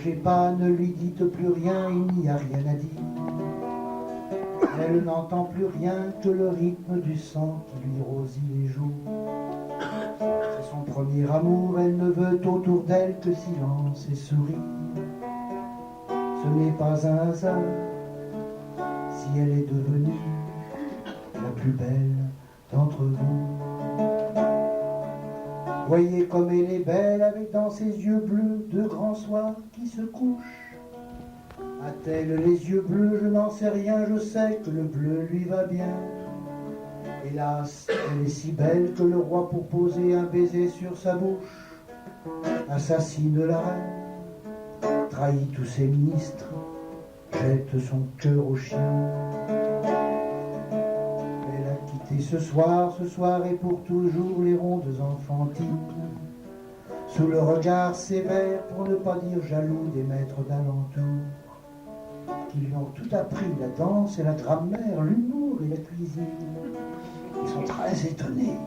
dérangez pas, ne lui dites plus rien, il n'y a rien à dire. Elle n'entend plus rien que le rythme du sang qui lui rosit les joues. C'est son premier amour, elle ne veut autour d'elle que silence et sourire. Ce n'est pas un hasard si elle est devenue la plus belle d'entre vous. Voyez comme elle est belle avec dans ses yeux bleus de grands soirs qui se couchent. A-t-elle les yeux bleus? Je n'en sais rien, je sais que le bleu lui va bien. Hélas, elle est si belle que le roi, pour poser un baiser sur sa bouche, assassine la reine, trahit tous ses ministres, jette son cœur au chien. Elle a quitté ce soir et pour toujours les rondes enfantines, sous le regard sévère, pour ne pas dire jaloux, des maîtres d'alentour, qui lui ont tout appris, la danse et la grammaire, l'humour et la cuisine. Ils sont très étonnés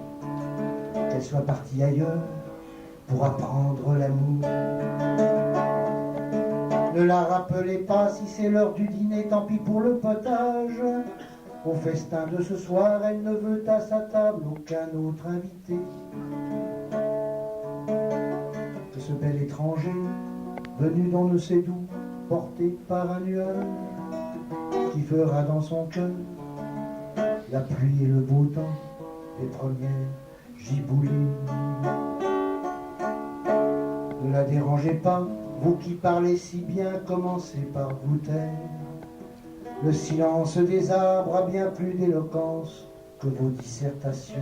qu'elle soit partie ailleurs pour apprendre l'amour. Ne la rappelez pas, si c'est l'heure du dîner, tant pis pour le potage. Au festin de ce soir, elle ne veut à sa table aucun autre invité que ce bel étranger, venu d'on ne sait d'où, porté par un nuage, qui fera dans son cœur la pluie et le beau temps, les premières giboulées. Ne la dérangez pas, vous qui parlez si bien, commencez par vous taire. Le silence des arbres a bien plus d'éloquence que vos dissertations.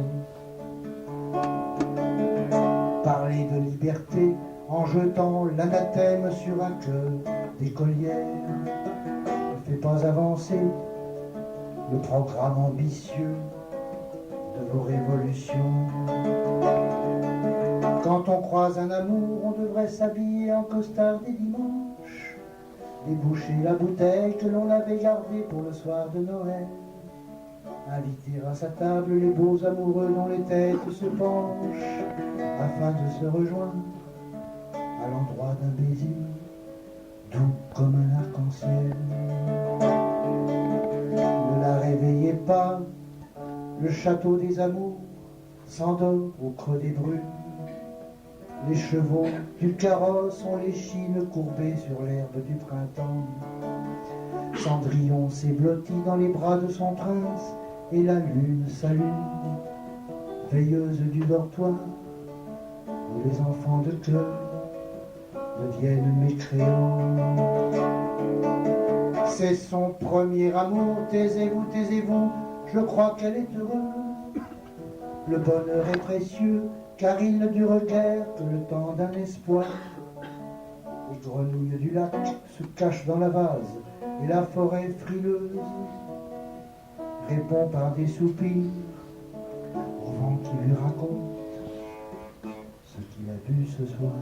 Parlez de liberté en jetant l'anathème sur un cœur d'écolière ne fait pas avancer le programme ambitieux de vos révolutions. Quand on croise un amour, on devrait s'habiller en costard des dimanches, déboucher la bouteille que l'on avait gardée pour le soir de Noël, inviter à sa table les beaux amoureux dont les têtes se penchent, afin de se rejoindre à l'endroit d'un baiser doux comme un arc-en-ciel. Ne la réveillez pas, le château des amours s'endort au creux des brumes. Les chevaux du carrosse ont les chines courbées sur l'herbe du printemps. Cendrillon s'est blotti dans les bras de son prince, et la lune s'allume, veilleuse du dortoir, où les enfants de cœur deviennent mécréants. C'est son premier amour, taisez-vous, taisez-vous, je crois qu'elle est heureuse. Le bonheur est précieux, car il ne dure guère que le temps d'un espoir. Les grenouilles du lac se cachent dans la vase, et la forêt frileuse répond par des soupirs au vent qui lui raconte ce qu'il a bu ce soir.